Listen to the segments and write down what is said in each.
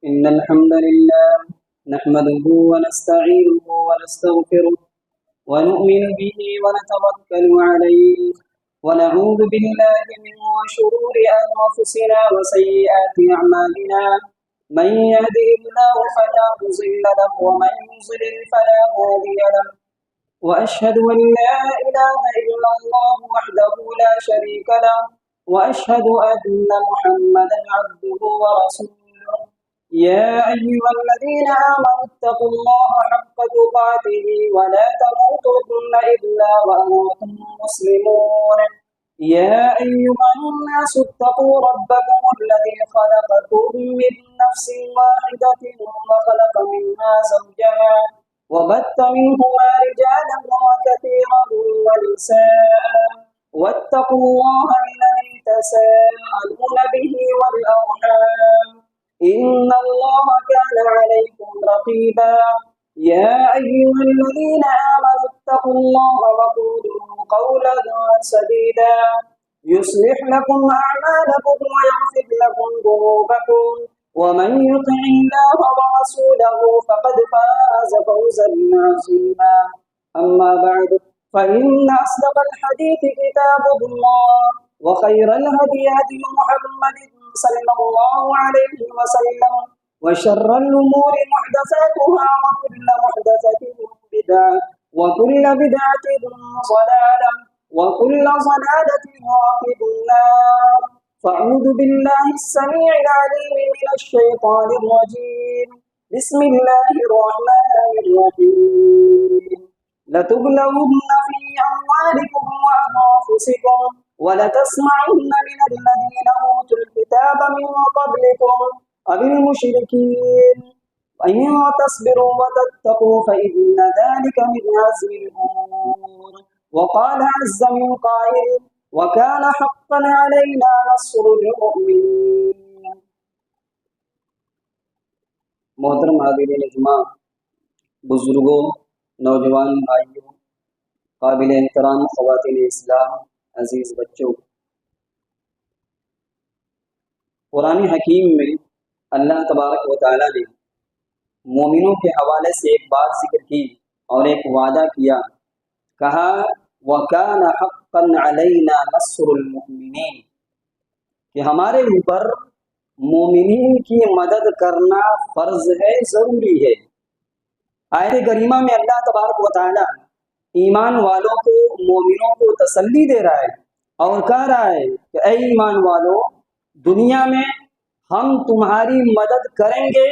إن الحمد لله نحمده ونستعينه ونستغفره ونؤمن به ونتوكل عليه ونعوذ بالله من شرور أنفسنا وسيئات أعمالنا من يهده الله فلا مضل له ومن يضلل فلا هادي له وأشهد أن لا إله إلا الله وحده لا شريك له وأشهد أن محمدا عبده ورسوله يا أيها الذين آمنوا اتقوا الله حق تقاته ولا تموتن إلا وأنتم مسلمون يا أيها الناس اتقوا ربكم الذي خلقكم من نفس واحدة وخلق منها زوجها وبث منهما رجالا كثيرا ونساء واتقوا الله الذي تساءلون به والأرحام إن الله كان عليكم رقيبا يا أيها الذين آمنوا اتقوا الله وقولوا قولا سديدا يصلح لكم أعمالكم ويغفر لكم ذنوبكم ومن يطع الله ورسوله فقد فاز فوزا عظيما أما بعد فإن أصدق الحديث كتاب الله وخير الهدي هدي محمد صلى الله عليه وسلم وشر الأمور محدثاتها وكل محدثة بدعة وكل بدعة ضلالة وكل ضلالة في النار فأعوذ بالله السميع العليم من الشيطان الرجيم بسم الله الرحمن الرحيم لتبلون في أموالكم وأنفسكم ولتسمعن من الذين أوتوا الكتاب من قبلكم وبالمشركين وإن تصبروا وتتقوا فإن ذلك من عزم الأمور وقال عز من قائل وكان حقا علينا نصر المؤمنين. محترم حاضرین اجماع، بزرگوں، نوجوان بھائیوں، قابل احترام خواتین اسلام، عزیز بچوں، قرآن حکیم میں اللہ تبارک و تعالی نے مومنوں کے حوالے سے ایک بات ذکر کی اور ایک وعدہ کیا، کہا وَكَانَ حَقًّا عَلَيْنَا نَصْرُ الْمُؤْمِنِينَ کہ ہمارے اوپر مومنین کی مدد کرنا فرض ہے، ضروری ہے۔ آیت کریمہ میں اللہ تبارک و تعالی ایمان والوں کو، مومنوں کو تسلی دے رہا ہے اور کہہ رہا ہے کہ اے ایمان والو، دنیا میں ہم تمہاری مدد کریں گے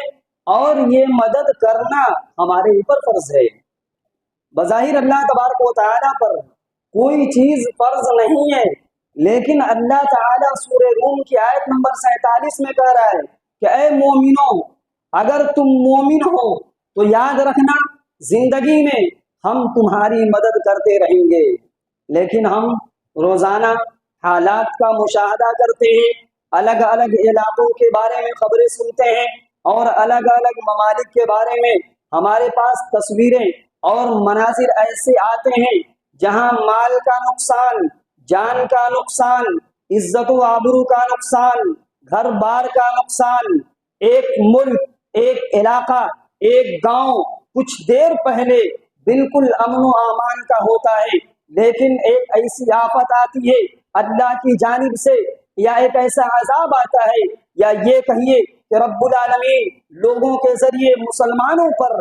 اور یہ مدد کرنا ہمارے اوپر فرض ہے۔ بظاہر اللہ تبارک و تعالیٰ پر کوئی چیز فرض نہیں ہے، لیکن اللہ تعالیٰ سورہ روم کی آیت نمبر 47 میں کہہ رہا ہے کہ اے مومنوں، اگر تم مومن ہو تو یاد رکھنا زندگی میں ہم تمہاری مدد کرتے رہیں گے، لیکن ہم روزانہ حالات کا مشاہدہ کرتے ہیں، الگ الگ علاقوں کے بارے میں خبریں سنتے ہیں اور الگ الگ ممالک کے بارے میں ہمارے پاس تصویریں اور مناظر ایسے آتے ہیں جہاں مال کا نقصان، جان کا نقصان، عزت و آبرو کا نقصان، گھر بار کا نقصان، ایک ملک، ایک علاقہ، ایک گاؤں کچھ دیر پہلے بالکل امن و امان کا ہوتا ہے، لیکن ایک ایسی آفت آتی ہے اللہ کی جانب سے، یا ایک ایسا عذاب آتا ہے، یا یہ کہیے کہ رب العالمین لوگوں کے ذریعے مسلمانوں پر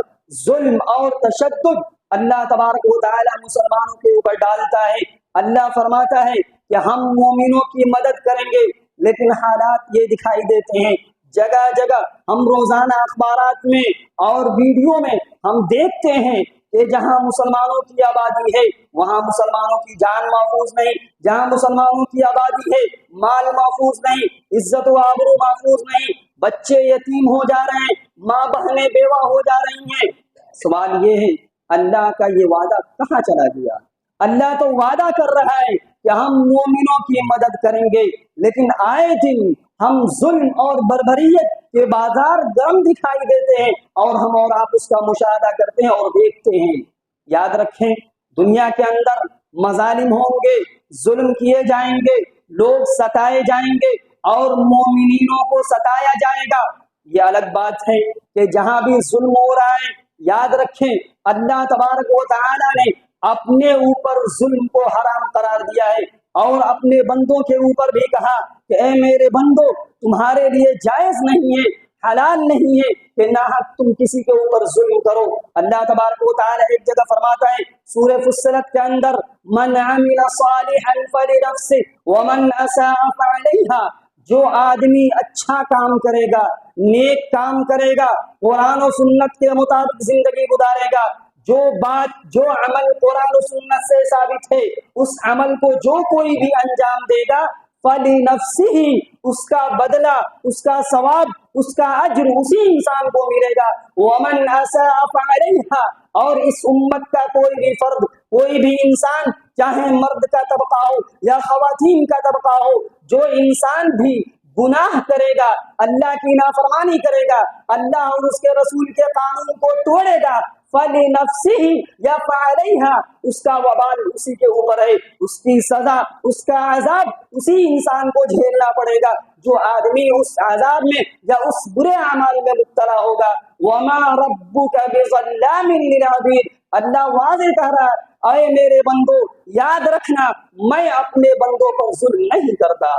ظلم اور تشدد اللہ تبارک و تعالی مسلمانوں کے اوپر ڈالتا ہے۔ اللہ فرماتا ہے کہ ہم مومنوں کی مدد کریں گے، لیکن حالات یہ دکھائی دیتے ہیں، جگہ جگہ ہم روزانہ اخبارات میں اور ویڈیو میں ہم دیکھتے ہیں کہ جہاں مسلمانوں کی آبادی ہے وہاں مسلمانوں کی جان محفوظ نہیں، جہاں مسلمانوں کی آبادی ہے مال محفوظ نہیں، عزت و آبرو محفوظ نہیں، بچے یتیم ہو جا رہے ہیں، ماں بہنیں بیوہ ہو جا رہی ہیں۔ سوال یہ ہے اللہ کا یہ وعدہ کہاں چلا گیا؟ اللہ تو وعدہ کر رہا ہے کہ ہم مومنوں کی مدد کریں گے، لیکن آئے دن ہم ظلم اور بربریت کے بازار گرم دکھائی دیتے ہیں اور ہم اور آپ اس کا مشاہدہ کرتے ہیں اور دیکھتے ہیں۔ یاد رکھیں، دنیا کے اندر مظالم ہوں گے، ظلم کیے جائیں گے، لوگ ستائے جائیں گے اور مومنینوں کو ستایا جائے گا۔ یہ الگ بات ہے کہ جہاں بھی ظلم ہو رہا ہے یاد رکھیں اللہ تبارک و تعالی نے اپنے اوپر ظلم کو حرام قرار دیا ہے اور اپنے بندوں کے اوپر بھی کہا کہ اے میرے بندو تمہارے لیے جائز نہیں ہے حلال نہیں ہے کہ ناحق تم کسی کے اوپر ظلم کرو۔ اللہ تبارک و تعالی ایک جگہ فرماتا ہے سورہ فصلت کے اندر من عمل صالحا فلنفسه ومن اساء فعليها، جو آدمی اچھا کام کرے گا نیک کام کرے گا قرآن و سنت کے مطابق زندگی گزارے گا، جو عمل قرآن و سنت سے ثابت ہے اس عمل کو جو کوئی بھی انجام دے گا فَلِنَفْسِهِ، اس کا بدلہ اس کا ثواب اس کا اجر اسی انسان کو ملے گا۔ وَمَنْ أَسَاءَ فَعَلَيْهَا، اور اس امت کا کوئی بھی فرد کوئی بھی انسان چاہے مرد کا طبقہ ہو یا خواتین کا طبقہ ہو، جو انسان بھی گناہ کرے گا اللہ کی نافرمانی کرے گا اللہ اور اس کے رسول کے قانون کو توڑے گا فَلِنَفْسِهِ یا فَعَلَيْهَا، اس کا وبال اسی کے اوپر ہے، اس کی سزا اس کا عذاب اسی انسان کو جھیلنا پڑے گا جو آدمی اس عذاب میں یا اس برے اعمال میں مبتلا ہوگا۔ وَمَا رَبُّكَ بِظَلَّامٍ لِّلْعَبِيدِ، اللہ واضح کہہ رہا ہے اے میرے بندو یاد رکھنا میں اپنے بندوں پر ظلم نہیں کرتا۔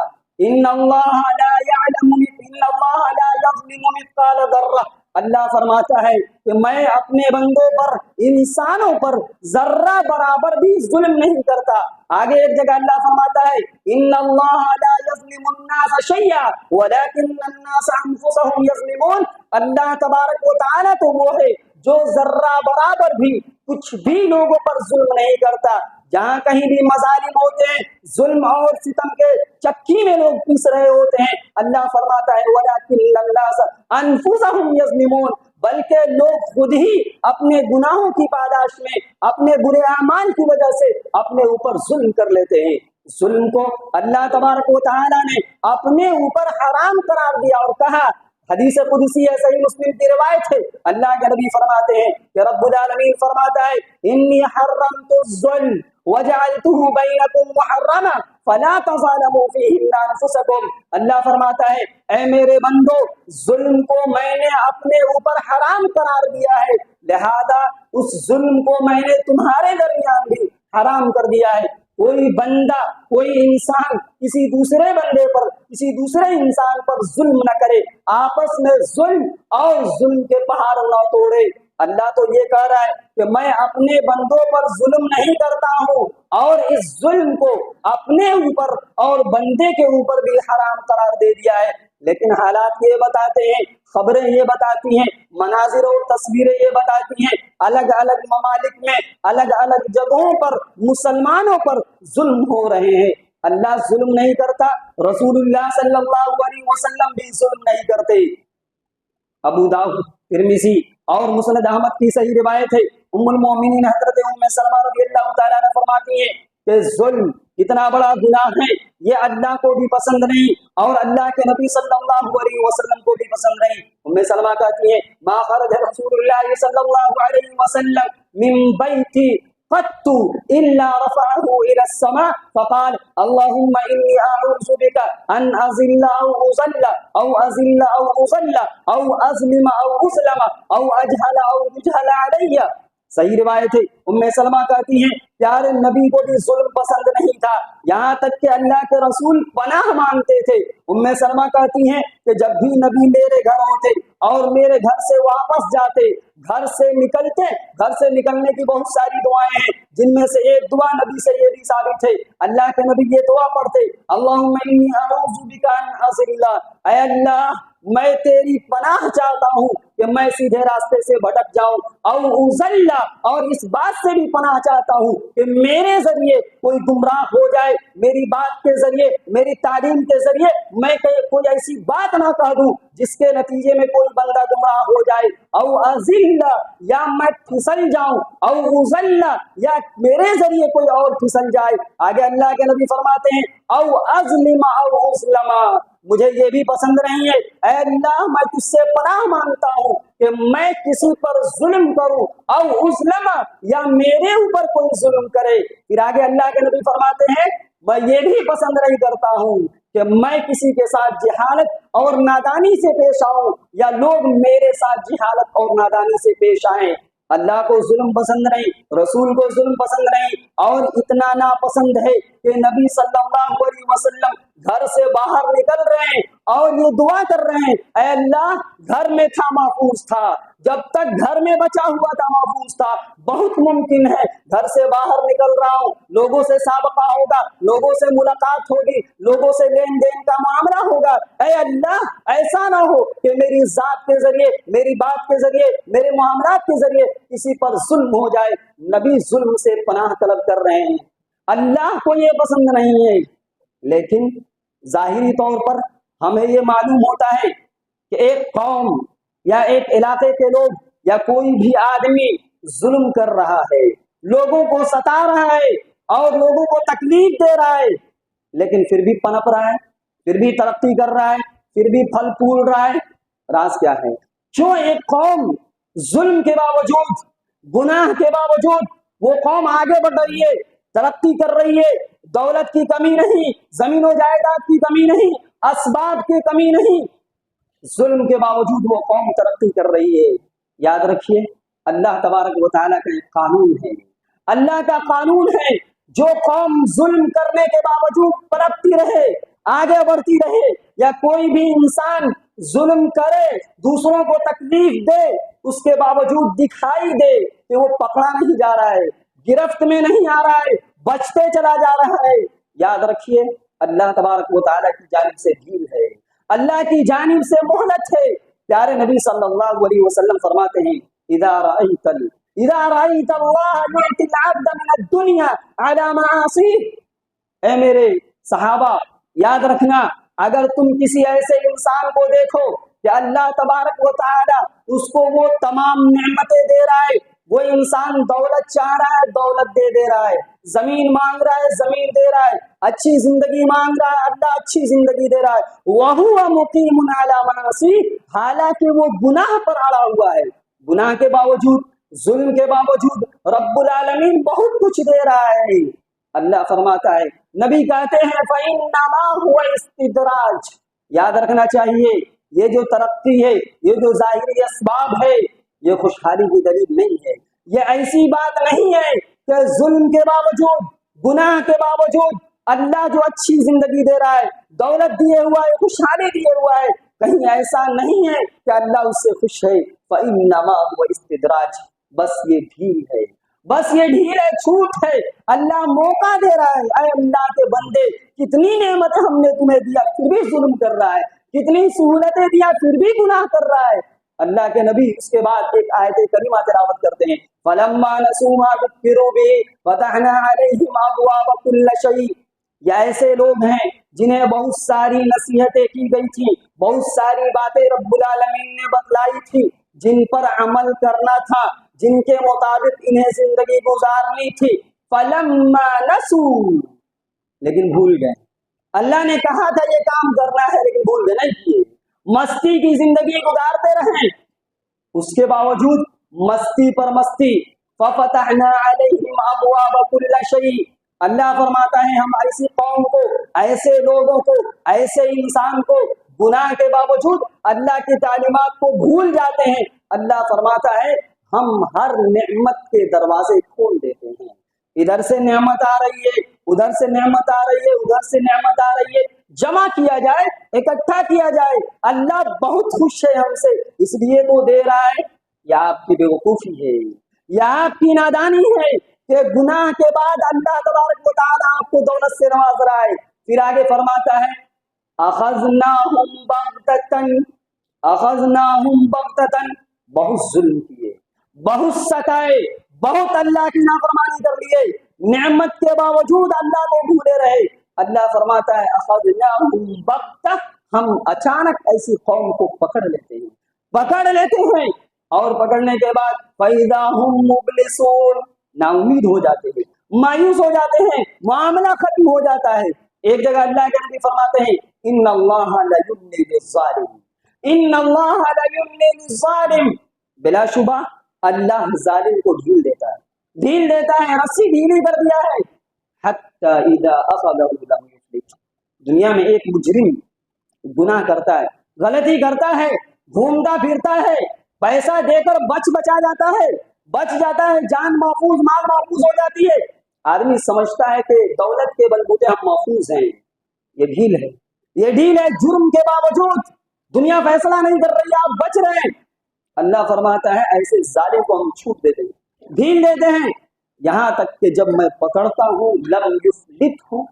ان اللہ لا يعلم ان اللہ لا يظلم مثقال ذرہ، اللہ فرماتا ہے کہ میں اپنے بندوں پر انسانوں پر ذرہ برابر بھی ظلم نہیں کرتا۔ آگے ایک جگہ اللہ فرماتا ہے ان اللہ لا يظلم الناس شيئا ولكن الناس انفسهم يظلمون، اللہ تبارک و تعالی تو وہ ہے جو ذرہ برابر بھی کچھ بھی لوگوں پر ظلم نہیں کرتا۔ جہاں کہیں بھی مظالم ہوتے ہیں ظلم اور ستم کے چکی میں لوگ پیس رہے ہوتے ہیں اللہ فرماتا ہے وَلَكِنَّ النَّاسَ أَنفُسَهُمْ يَظْلِمُونَ، بلکہ لوگ خود ہی اپنے گناہوں کی پاداش میں اپنے برے اعمال کی وجہ سے اپنے اوپر ظلم کر لیتے ہیں۔ ظلم کو اللہ تبارک و تعالی نے اپنے اوپر حرام قرار دیا اور کہا، حدیث قدسی ہے صحیح مسلم کی روایت ہے اللہ کے نبی فرماتے ہیں کہ رب العالمین فرماتا ہے انی حرمت الظلم وجعلته بینکم محرما فلا تظالموا فیہن انفسکم، اللہ فرماتا ہے اے میرے بندو ظلم کو میں نے اپنے اوپر حرام قرار دیا ہے لہذا اس ظلم کو میں نے تمہارے درمیان بھی حرام کر دیا ہے۔ کوئی بندہ کوئی انسان کسی دوسرے بندے پر کسی دوسرے انسان پر ظلم نہ کرے، آپس میں ظلم اور ظلم کے پہاڑ نہ توڑے۔ اللہ تو یہ کہہ رہا ہے کہ میں اپنے بندوں پر ظلم نہیں کرتا ہوں اور اس ظلم کو اپنے اوپر اور بندے کے اوپر بھی حرام قرار دے دیا ہے، لیکن حالات یہ بتاتے ہیں خبریں یہ بتاتی ہیں مناظر اور تصویریں یہ بتاتی ہیں الگ الگ ممالک میں الگ الگ جگہوں پر مسلمانوں پر ظلم ہو رہے ہیں۔ اللہ ظلم نہیں کرتا، رسول اللہ صلی اللہ علیہ وسلم بھی ظلم نہیں کرتے۔ ابو داؤد ترمذی اور مسند احمد کی صحیح روایت ہے ام المومنین حضرت ام سلمہ رضی اللہ تعالیٰ عنہ فرماتی ہیں کہ ظلم کتنا بڑا گناہ ہے یہ اللہ کو بھی پسند نہیں اور اللہ کے نبی صلی اللہ علیہ وسلم کو بھی پسند نہیں۔ ام سلمہ کہتی ہیں ما خرج رسول اللہ صلی اللہ علیہ وسلم من بیتی قط الا رفعه الى السماء فقال اللهم اني اعوذ بك ان اذل او اذل او اذل او اذل او اظلم او اظلم او اجهل او يجهل علي۔ صحیح روایت ہے ام سلمہ کہتی ہیں پیارے نبی کو بھی ظلم پسند نہیں تھا یہاں تک کہ اللہ کے رسول پناہ مانگتے تھے۔ ام سلمہ کہتی ہیں کہ جب بھی نبی میرے گھر ہوتے اور میرے گھر سے واپس جاتے گھر سے نکلنے کی بہت ساری دعائیں ہیں جن میں سے ایک دعا نبی سے یہ بھی ثابت ہے اللہ کے نبی یہ دعا پڑھتے اللہم انی اعوذ بک ان اضل، اے اللہ میں تیری پناہ چاہتا ہوں کہ میں سیدھے راستے سے بھٹک جاؤں، او اضل اور اس بات سے بھی پناہ چاہتا ہوں کہ میرے ذریعے کوئی گمراہ ہو جائے، میری بات کے ذریعے میری تعلیم کے ذریعے میں کوئی ایسی بات نہ کہہ دوں جس کے نتیجے میں کوئی بندہ گمراہ ہو جائے، او اضل یا میں پھسل جاؤں، او اضل یا میرے ذریعے کوئی اور پھسل جائے۔ آگے اللہ کے نبی فرماتے ہیں او اظلم او اظلم، مجھے یہ بھی پسند نہیں ہے اے اللہ میں تجھ سے پناہ مانگتا ہوں کہ میں کسی پر ظلم کروں، او اظلم یا میرے اوپر کوئی ظلم کرے۔ پھر آگے اللہ کے نبی فرماتے ہیں میں یہ بھی پسند نہیں کرتا ہوں کہ میں کسی کے ساتھ جہالت اور نادانی سے پیش آؤں یا لوگ میرے ساتھ جہالت اور نادانی سے پیش آئیں۔ اللہ کو ظلم پسند نہیں، رسول کو ظلم پسند نہیں، اور اتنا ناپسند ہے کہ نبی صلی اللہ علیہ وسلم گھر سے باہر نکل رہے ہیں اور یہ دعا کر رہے ہیں، اے اللہ گھر میں تھا محفوظ تھا، جب تک گھر میں بچا ہوا تھا محفوظ تھا، بہت ممکن ہے گھر سے باہر نکل رہا ہوں، لوگوں سے سابقہ ہوگا، لوگوں سے ملاقات ہوگی، لوگوں سے لین دین کا معاملہ ہوگا، اے اللہ ایسا نہ ہو کہ میری ذات کے ذریعے، میری بات کے ذریعے، میرے معاملات کے ذریعے کسی پر ظلم ہو جائے۔ نبی ظلم سے پناہ طلب کر رہے ہیں، اللہ کو یہ پسند نہیں ہے، لیکن ظاہری طور پر ہمیں یہ معلوم ہوتا ہے کہ ایک قوم یا ایک علاقے کے لوگ یا کوئی بھی آدمی ظلم کر رہا ہے، لوگوں کو ستا رہا ہے اور لوگوں کو تکلیف دے رہا ہے، لیکن پھر بھی پنپ رہا ہے، پھر بھی ترقی کر رہا ہے، پھر بھی پھل پھول رہا ہے۔ راز کیا ہے؟ جو ایک قوم ظلم کے باوجود، گناہ کے باوجود وہ قوم آگے بڑھ رہی ہے، ترقی کر رہی ہے، دولت کی کمی نہیں، زمین و جائیداد کی کمی نہیں، اسباب کی کمی نہیں، ظلم کے باوجود وہ قوم ترقی کر رہی ہے۔ یاد رکھیے اللہ تبارک و تعالیٰ کا ایک قانون ہے، اللہ کا قانون ہے، جو قوم ظلم کرنے کے باوجود ترقی رہے، آگے بڑھتی رہے، یا کوئی بھی انسان ظلم کرے، دوسروں کو تکلیف دے، اس کے باوجود دکھائی دے کہ وہ پکڑا نہیں جا رہا ہے، گرفت میں نہیں آ رہا ہے، بچتے چلا جا رہا ہے، یاد رکھیے اللہ تبارک و تعالیٰ کی جانب سے ڈھیل ہے، اللہ کی جانب سے مہلت ہے۔ پیارے نبی صلی اللہ علیہ وسلم فرماتے ہیں اذا رأيت اللہ يؤتي العبد من الدنيا على معاصيه، اے میرے صحابہ یاد رکھنا، اگر تم کسی ایسے انسان کو دیکھو کہ اللہ تبارک و تعالی اس کو وہ تمام نعمتیں دے رہا ہے، وہ انسان دولت چاہ رہا ہے، دولت دے رہا ہے، زمین مانگ رہا ہے، زمین دے رہا ہے، اچھی زندگی مانگ رہا ہے، اللہ اچھی زندگی دے رہا ہے، وَهُوَ مُقِيمٌ عَلَى مَعَاصِيهِ، حالانکہ وہ گناہ پر اڑا ہوا ہے، گناہ کے باوجود، ظلم کے باوجود رب العالمین بہت کچھ دے رہا ہے۔ اللہ فرماتا ہے، نبی کہتے ہیں فَإِنَّمَا هُوَ اسْتِدْرَاجٌ، یاد رکھنا چاہیے یہ جو ترقی ہے، یہ جو ظاہری اسباب ہے، یہ خوشحالی کی دلیل نہیں ہے، یہ ایسی بات نہیں ہے کہ ظلم کے باوجود، گناہ کے باوجود اللہ جو اچھی زندگی دے رہا ہے، دولت دیے ہوا ہے، خوشحالی دیے ہوا ہے، کہیں ایسا نہیں ہے کہ اللہ اس سے خوش ہے۔ فَإِنَّمَا هُوَ اسْتِدْرَاجٌ، بس یہ ڈھیل ہے، بس یہ ڈھیل ہے، چھوٹ ہے، اللہ موقع دے رہا ہے، اے اللہ کے بندے کتنی نعمتیں ہم نے تمہیں دیا پھر بھی ظلم کر رہا ہے، کتنی سہولتیں دیا پھر بھی گناہ کر رہا ہے۔ اللہ کے نبی اس کے بعد ایک آیت کریمہ تلاوت کرتے ہیں فَلَمَّا نَسُوا مَا ذُكِّرُوا بِهِ فَتَحْنَا عَلَيْهِمْ أَبْوَابَ كُلِّ شَيْءٍ، یہ ایسے لوگ ہیں جنہیں بہت ساری نصیحتیں کی گئی تھی، بہت ساری باتیں رب العالمین نے بتلائی تھی، جن پر عمل کرنا تھا، جن کے مطابق انہیں زندگی گزارنی تھی، فَلَمَّا نَسُوا، لیکن بھول گئے۔ اللہ نے کہا تھا یہ کام کرنا ہے لیکن بھول گئے، نہیں کیے، مستی کی زندگی گزارتے رہیں، اس کے باوجود مستی پر مستی۔ فَفَتَحْنَا عَلَيْهِمْ أَبْوَابَ كُلِّ شَيْءٍ، اللہ فرماتا ہے ہم ایسی قوم کو، ایسے لوگوں کو، ایسے انسان کو گناہ کے باوجود اللہ کی تعلیمات کو بھول جاتے ہیں، اللہ فرماتا ہے ہم ہر نعمت کے دروازے کھول دیتے ہیں، ادھر سے نعمت آ رہی ہے، ادھر سے نعمت آ رہی ہے، ادھر سے نعمت آ رہی ہے، جمع کیا جائے، اکٹھا کیا جائے، اللہ بہت خوش ہے ہم سے، اس لیے تو دے رہا ہے۔ یا آپ کی بیوقوفی ہے، یا آپ کی نادانی ہے کہ گناہ کے بعد اللہ تبارک و تعالیٰ آپ کو دولت سے نواز رہا ہے۔ پھر آگے فرماتا ہے اخذناہم بغتۃ، اخذناہم بغتۃ، بہت ظلم کیے، بہت ستائے، بہت اللہ کی نافرمانی کر لیے، نعمت کے باوجود اللہ کو بھولے رہے، اللہ فرماتا ہے اخذناہم بغتۃ، ہم اچانک ایسی قوم کو پکڑ لیتے ہیں، اور پکڑنے کے بعد فَإِذَا هُمْ مُبْلِسُونَ، نا امید ہو جاتے ہیں، مایوس ہو جاتے ہیں، معاملہ ختم ہو جاتا ہے۔ ایک جگہ اللہ کے نبی فرماتے ہیں ان اللہ لَيُمْلِي لِلظَّالِمِ، ان اللہ لَيُمْلِي لِلظَّالِمِ، بلا شبہ اللہ ظالم کو ڈھیل دیتا ہے، رسی ڈھیلی کر دیا ہے، حتی اذا اخذہ لم یفلت، دنیا میں ایک مجرم گناہ کرتا ہے، غلطی کرتا ہے، گھومتا پھرتا ہے، پیسہ دے کر بچا جاتا ہے، بچ جاتا ہے، جان محفوظ، مال محفوظ ہو جاتی ہے، آدمی سمجھتا ہے کہ دولت کے بلبوتے ہم محفوظ ہیں۔ یہ ڈھیل ہے، یہ ڈھیل ہے۔ جرم کے باوجود دنیا فیصلہ نہیں کر رہی، آپ بچ رہے ہیں۔ اللہ فرماتا ہے ایسے ظالم کو ہم چھوٹ دیتے ہیں، ڈھیل دیتے ہیں، یہاں تک کہ جب میں پکڑتا ہوں لم یفلتہ،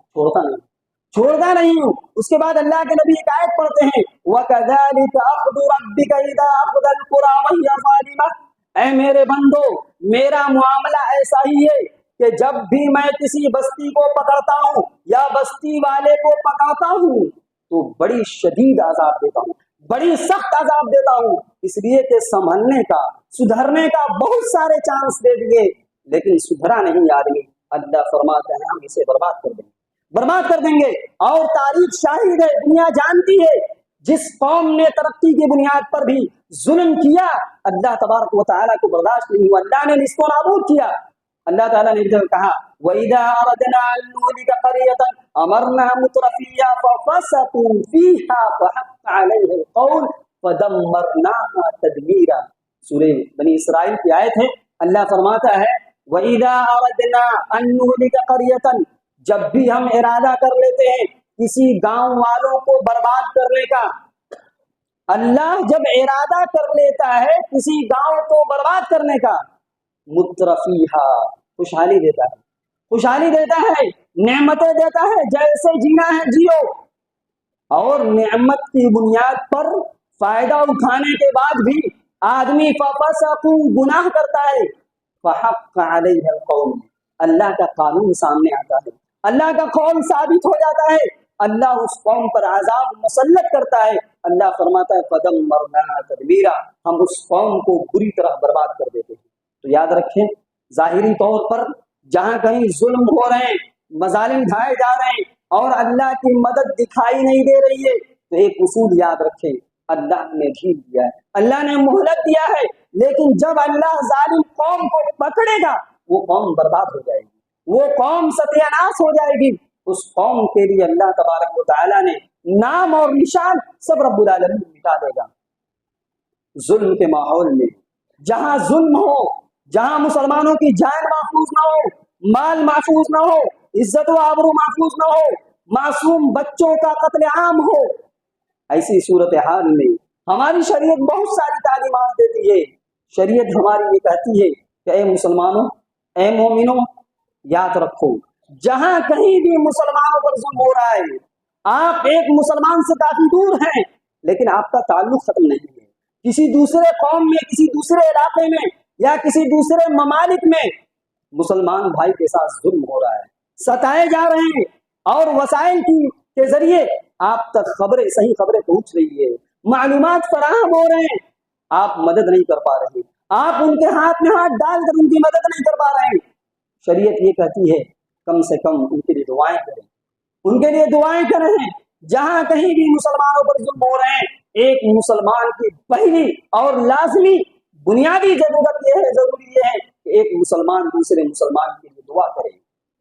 چھوڑتا نہیں ہوں۔ اس کے بعد اللہ کے نبی ایک آیت پڑھتے ہیں وَكَذَلِكَ أَخْذُ رَبِّكَ إِذَا أَخْذَ الْقُرَىٰ وَهِيَ ظَالِمَةٌ، اے میرے بندو میرا معاملہ ایسا ہی ہے کہ جب بھی میں کسی بستی کو پکڑتا ہوں یا بستی والے کو پکڑتا ہوں تو بڑی شدید عذاب دیتا ہوں، بڑی سخت عذاب دیتا ہوں، اس لیے کہ سنبھلنے کا، سدھرنے کا بہت سارے چانس دے دیے لیکن سدھرا نہیں آدمی۔ اللہ فرماتا ہے ہم اسے برباد کر دیں گے، برباد کر دیں گے۔ اور تاریخ شاہد ہے، دنیا جانتی ہے، جس قوم نے ترقی کی بنیاد پر بھی ظلم کیا اللہ تبارک و تعالیٰ کو برداشت نہیں ہوا، اللہ نے اس کو نابود کیا۔ اللہ تعالیٰ نے کہا وَإِذَا أَرَدْنَا أَن نُهْلِكَ قَرْيَةً أَمَرْنَا مُتْرَفِيهَا فَفَسَقُوا فِيهَا فَحَقَّ عَلَيْهَا الْقَوْلُ فَدَمَّرْنَاهَا تَدْمِيرًا۔ سورہ بنی اسرائیل کی آیت ہے۔ اللہ فرماتا ہے وَإِذَا أَرَدْنَا أَن نُهْلِكَ قَرْيَةً، جب بھی ہم ارادہ کر لیتے ہیں کسی گاؤں والوں کو برباد کرنے کا، اللہ جب ارادہ کر لیتا ہے کسی گاؤں کو برباد کرنے کا، مترفیہا، خوشحالی دیتا ہے، خوشحالی دیتا ہے، نعمتیں دیتا ہے، جیسے جینا ہے جیو، اور نعمت کی بنیاد پر فائدہ اٹھانے کے بعد بھی آدمی فَفَسَقُوا، گناہ کرتا ہے، فَحَقَّ عَلَيْهَا الْقَوْلُ، اللہ کا قانون سامنے آتا ہے، اللہ کا قول ثابت ہو جاتا ہے، اللہ اس قوم پر عذاب مسلط کرتا ہے۔ اللہ فرماتا ہے فَدَمَّرْنَاهَا تَدْمِيرًا، ہم اس قوم کو بری طرح برباد کر دیتے ہیں۔ تو یاد رکھیں ظاہری طور پر جہاں کہیں ظلم ہو رہے ہیں، مظالم ڈھائے جا رہے ہیں اور اللہ کی مدد دکھائی نہیں دے رہی ہے تو ایک اصول یاد رکھیں، اللہ نے ڈھیل دیا ہے، اللہ نے مہلت دیا ہے، لیکن جب اللہ ظالم قوم کو پکڑے گا وہ قوم برباد ہو جائے گی، وہ قوم ستیہ ناش ہو جائے گی۔ اس قوم کے لیے اللہ تبارک و تعالیٰ نے نام اور نشان سب رب العالمین مٹا دے گا۔ ظلم کے ماحول میں جہاں ظلم ہو، جہاں مسلمانوں کی جان محفوظ نہ ہو، مال محفوظ نہ ہو، عزت و آبرو محفوظ نہ ہو، معصوم بچوں کا قتل عام ہو، ایسی صورتحال میں ہماری شریعت بہت ساری تعلیمات دیتی ہے۔ شریعت ہماری یہ کہتی ہے کہ اے مسلمانوں، اے مومنوں، یاد رکھو جہاں کہیں بھی مسلمانوں پر ظلم ہو رہا ہے، آپ ایک مسلمان سے کافی دور ہیں لیکن آپ کا تعلق ختم نہیں ہے، کسی دوسرے قوم میں، کسی دوسرے علاقے میں یا کسی دوسرے ممالک میں مسلمان بھائی کے ساتھ ظلم ہو رہا ہے، ستائے جا رہے ہیں، اور وسائل کے ذریعے آپ تک خبریں، صحیح خبریں پہنچ رہی ہے، معلومات فراہم ہو رہے ہیں، آپ مدد نہیں کر پا رہے، آپ ان کے ہاتھ میں ہاتھ ڈال کر ان کی مدد نہیں کر پا رہے ہیں۔ شریعت یہ کہتی ہے کم سے کم ان کے لیے دعائیں کریں، ان کے لیے دعائیں کریں۔ جہاں کہیں بھی مسلمانوں پر ظلم ہو رہے ہیں، ایک مسلمان کی پہلی اور لازمی بنیادی ضرورت یہ ہے، ضروری یہ ہے کہ ایک مسلمان دوسرے مسلمان کے لیے دعا کرے۔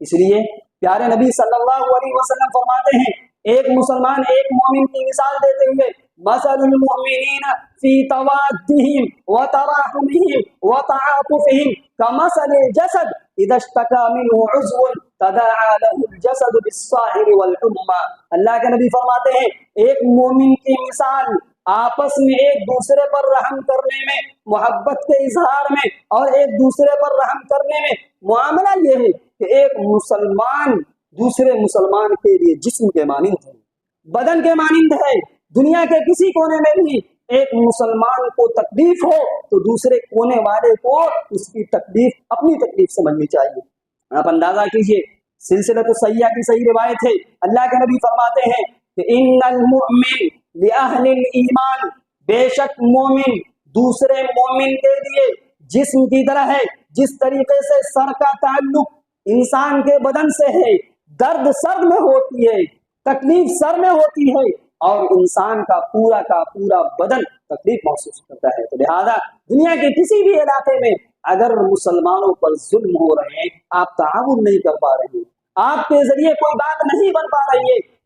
اس لیے پیارے نبی صلی اللہ علیہ وسلم فرماتے ہیں ایک مسلمان ایک مومن کی مثال دیتے ہوئے مثل المؤمنین فی توادہم وتراحمہم وتعاطفہم کمثل الجسد اذا اشتکى منہ عضو تداعى له الجسد بالسہر والحمى۔ اللہ کے نبی فرماتے ہیں ایک مومن کی مثال آپس میں ایک دوسرے پر رحم کرنے میں، محبت کے اظہار میں اور ایک دوسرے پر رحم کرنے میں معاملہ یہ ہے کہ ایک مسلمان دوسرے مسلمان کے لیے جسم کے مانند ہے، بدن کے مانند ہے۔ دنیا کے کسی کونے میں بھی ایک مسلمان کو تکلیف ہو تو دوسرے کونے والے کو اس کی تکلیف اپنی تکلیف سمجھنی چاہیے۔ آپ اندازہ کیجئے سلسلۃ الصحیحہ کی صحیح روایت ہے، اللہ کے نبی فرماتے ہیں کہ ان المؤمن لأہل الایمان، بے شک مومن دوسرے مومن کے لیے جسم کی طرح ہے، جس طریقے سے سر کا تعلق انسان کے بدن سے ہے، درد سر میں ہوتی ہے، تکلیف سر میں ہوتی ہے اور انسان کا پورا بدن تکلیف محسوس کرتا ہے۔ تو لہذا دنیا کے کسی بھی علاقے میں اگر مسلمانوں پر ظلم ہو رہے ہیں، آپ تعاون نہیں کر پا رہے ہیں، آپ کے ذریعے کوئی بات نہیں بن پا رہی ہے،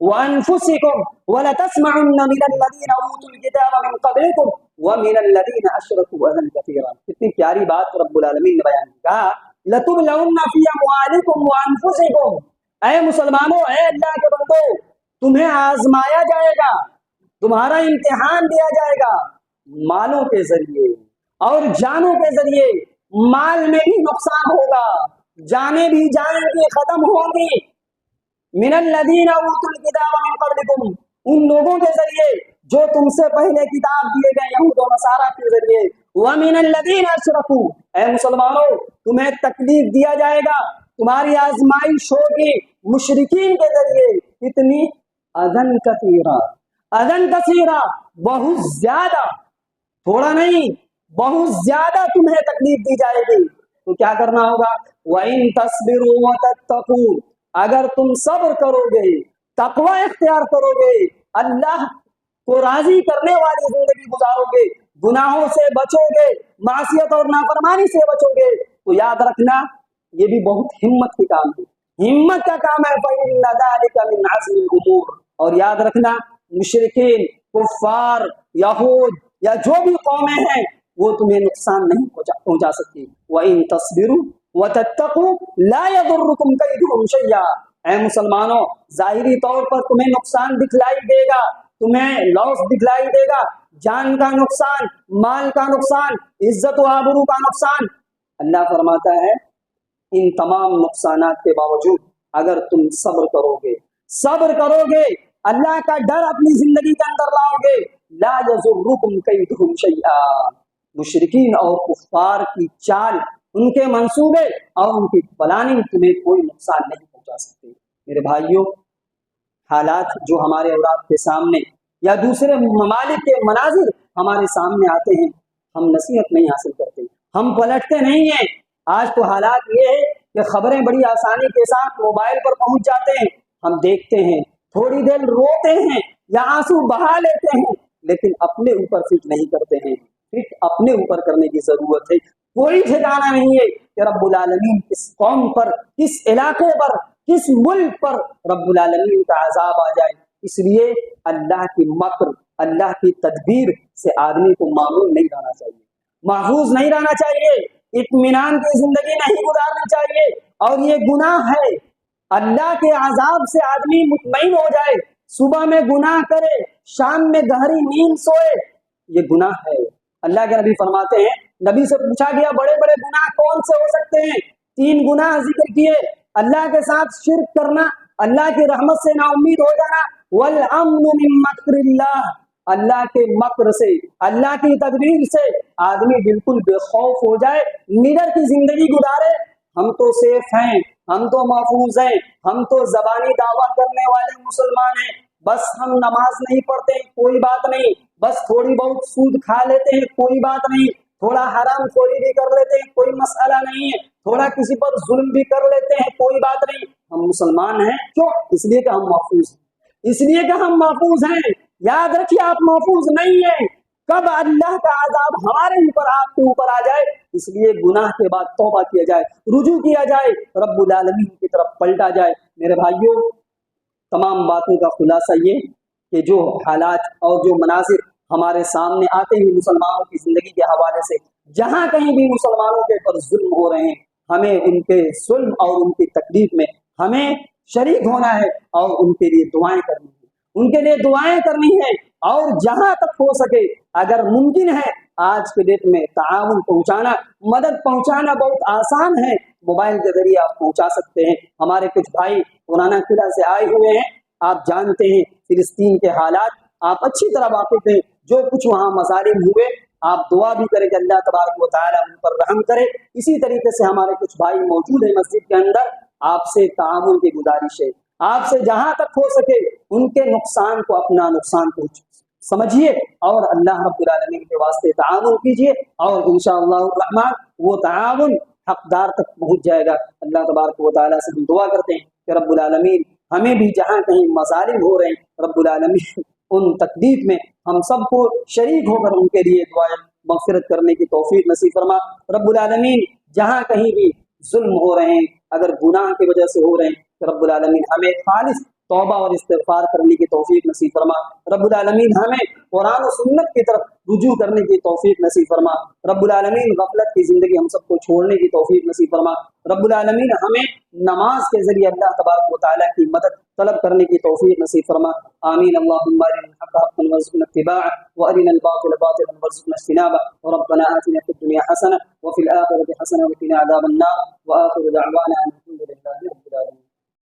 وأنفسكم ولتسمعن من الذين أوتوا الكتاب من قبلكم ومن الذين أشركوا أذى كثيرا. کتنی پیاری بات رب العالمین نے بیان کی. کہا لَتُبْلَوُنَّ فِي أَمْوَالِكُمْ وَأَنفُسِكُمْ. اے مسلمانوں، اے اللہ کے بندو، تمہیں آزمایا جائے گا، تمہارا امتحان لیا جائے گا مالوں کے ذریعے اور جانوں کے ذریعے. مال میں بھی نقصان ہوگا، جانیں بھی جائیں گی، ختم ہوں گی. من الذین اوتوا الکتاب من قبلکم، ان لوگوں کے ذریعے جو تم سے پہلے کتاب دیے گئے یہود و نصارہ کے ذریعے. ومن الذین اشرکوا، اے مسلمانوں تمہیں تکلیف دیا جائے گا، تمہاری آزمائش ہوگی مشرکین کے ذریعے. اتنی اذن کثیرہ، اذن کثیرہ، بہت زیادہ، تھوڑا نہیں بہت زیادہ تمہیں تکلیف دی جائے گی. تو کیا کرنا ہوگا؟ وَإِن تَصْبِرُوا وَتَتَّقُوا، اگر تم صبر کرو گے، تقوی اختیار کرو گے، اللہ کو راضی کرنے والی زندگی گزارو گے، گناہوں سے بچو گے، معصیت اور نافرمانی سے بچو گے، تو یاد رکھنا یہ بھی بہت ہمت کی کام ہے، ہمت کا کام ہے. فَإِنَّ ذَلِكَ مِنْ عَزْمِ الْأُمُورِ. اور یاد رکھنا مشرکین، کفار، یہود یا جو بھی قومیں ہیں وہ تمہیں نقصان نہیں پہنچا سکتی. وَإِن تَصْبِرُوا وَتَتَّقُوا لَا يَضُرُّكُمْ كَيْدُهُمْ شَيْئًا. اے مسلمانوں، ظاہری طور پر تمہیں نقصان دکھلائی دے گا، تمہیں لاس دکھلائی دے گا، جان کا نقصان، مال کا نقصان، عزت و آبرو کا نقصان. اللہ فرماتا ہے ان تمام نقصانات کے باوجود اگر تم صبر کرو گے، صبر کرو گے، اللہ کا ڈر اپنی زندگی کے اندر لاؤ گے، لا یضرکم کیدہم شیئا. مشرکین اور کفار کی چال، ان کے منصوبے اور ان کی پلاننگ تمہیں کوئی نقصان نہیں پہنچا سکتے. میرے بھائیوں، حالات جو ہمارے اور آپ کے سامنے یا دوسرے ممالک کے مناظر ہمارے سامنے آتے ہیں، ہم نصیحت نہیں حاصل کرتے، ہم پلٹتے نہیں ہیں. آج تو حالات یہ ہے کہ خبریں بڑی آسانی کے ساتھ موبائل پر پہنچ جاتے ہیں، ہم دیکھتے ہیں، تھوڑی دیر روتے ہیں یا آنسو بہا لیتے ہیں، لیکن اپنے اوپر فٹ نہیں کرتے ہیں. فٹ اپنے اوپر کرنے کی ضرورت ہے. کوئی ٹھکانا نہیں ہے کہ رب العالمین کس قوم پر، کس علاقے پر، کس ملک پر رب العالمین کا عذاب آ جائے. اس لیے اللہ کی مکر، اللہ کی تدبیر سے آدمی کو معمول نہیں رہنا چاہیے، محفوظ نہیں رہنا چاہیے، اطمینان کی زندگی نہیں گزارنی چاہیے. اور یہ گناہ ہے، اللہ کے عذاب سے آدمی مطمئن ہو جائے، صبح میں گناہ کرے، شام میں گہری نیند سوئے، یہ گناہ ہے. اللہ کے نبی فرماتے ہیں، نبی سے پوچھا گیا بڑے بڑے گناہ کون سے ہو سکتے ہیں؟ 3 گناہ ذکر کیے. اللہ کے ساتھ شرک کرنا، اللہ کی رحمت سے نا امید ہو جانا، والامن من مکر اللہ، اللہ کے مکر سے، اللہ کی تدبیر سے آدمی بالکل بے خوف ہو جائے، نڈر کی زندگی گزارے. ہم تو سیف ہیں، ہم تو محفوظ ہیں، ہم تو زبانی دعویٰ کرنے والے مسلمان ہیں، بس ہم نماز نہیں پڑھتے کوئی بات نہیں، بس تھوڑی بہت سود کھا لیتے ہیں کوئی بات نہیں، تھوڑا حرام خوری بھی کر لیتے ہیں کوئی مسئلہ نہیں ہے، تھوڑا کسی پر ظلم بھی کر لیتے ہیں کوئی بات نہیں، ہم مسلمان ہیں. کیوں؟ اس لیے کہ ہم محفوظ ہیں، اس لیے کہ ہم محفوظ ہیں. یاد رکھیے آپ محفوظ نہیں ہیں، کب اللہ کا عذاب ہمارے اوپر، آپ کے اوپر آ جائے. اس لیے گناہ کے بعد توبہ کیا جائے، رجوع کیا جائے، رب العالمین کی طرف پلٹا جائے. میرے بھائیوں، تمام باتوں کا خلاصہ یہ کہ جو حالات اور جو مناظر ہمارے سامنے آتے ہیں مسلمانوں کی زندگی کے حوالے سے، جہاں کہیں بھی مسلمانوں کے اوپر ظلم ہو رہے ہیں، ہمیں ان کے ظلم اور ان کی تکلیف میں ہمیں شریک ہونا ہے اور ان کے لیے دعائیں کرنی ہے، ان کے لیے دعائیں کرنی ہے. اور جہاں تک ہو سکے، اگر ممکن ہے، آج کے ڈیٹ میں تعاون پہنچانا، مدد پہنچانا بہت آسان ہے، موبائل کے ذریعے آپ پہنچا سکتے ہیں. ہمارے کچھ بھائی پرانا قلعہ سے آئے ہوئے ہیں، آپ جانتے ہیں فلسطین کے حالات، آپ اچھی طرح واقف ہیں، جو کچھ وہاں مظالم ہوئے، آپ دعا بھی کریں کہ اللہ تبارک و تعالیٰ ان پر رحم کرے. اسی طریقے سے ہمارے کچھ بھائی موجود ہیں مسجد کے اندر، آپ سے تعاون کی گزارش ہے، آپ سے جہاں تک ہو سکے ان کے نقصان کو اپنا نقصان سمجھیے اور اللہ رب العالمین کے واسطے تعاون کیجیے، اور انشاءاللہ الرحمن وہ تعاون حقدار تک پہنچ جائے گا. اللہ تبارک و تعالیٰ سے ہم دعا کرتے ہیں کہ رب العالمین ہمیں بھی جہاں کہیں مظالم ہو رہے ہیں، رب العالمین ان تکلیف میں ہم سب کو شریک ہو کر ان کے لیے دعائیں مغفرت کرنے کی توفیق نصیب فرما. رب العالمین جہاں کہیں بھی ظلم ہو رہے ہیں، اگر گناہ کی وجہ سے ہو رہے ہیں، تو رب العالمین ہمیں خالص توبہ اور استغفار کرنے کی توفیق نصیب فرما۔ رب العالمین ہمیں قرآن و سنت کی طرف رجوع کرنے کی توفیق نصیب فرما۔ رب العالمین غفلت کی زندگی ہم سب کو چھوڑنے کی توفیق نصیب فرما۔ رب العالمین ہمیں نماز کے ذریعے اللہ تبارک و تعالیٰ کی مدد طلب کرنے کی توفیق نصیب فرما۔ آمین۔ اللہم ارنا الحق حقا وارزقنا اتباعه وارنا الباطل باطلا وارزقنا اجتنابه ربنا آتنا في الدنيا حسنة وفي الآخرة حسنة وقنا عذاب النار وآخر دعوانا أن الحمد لله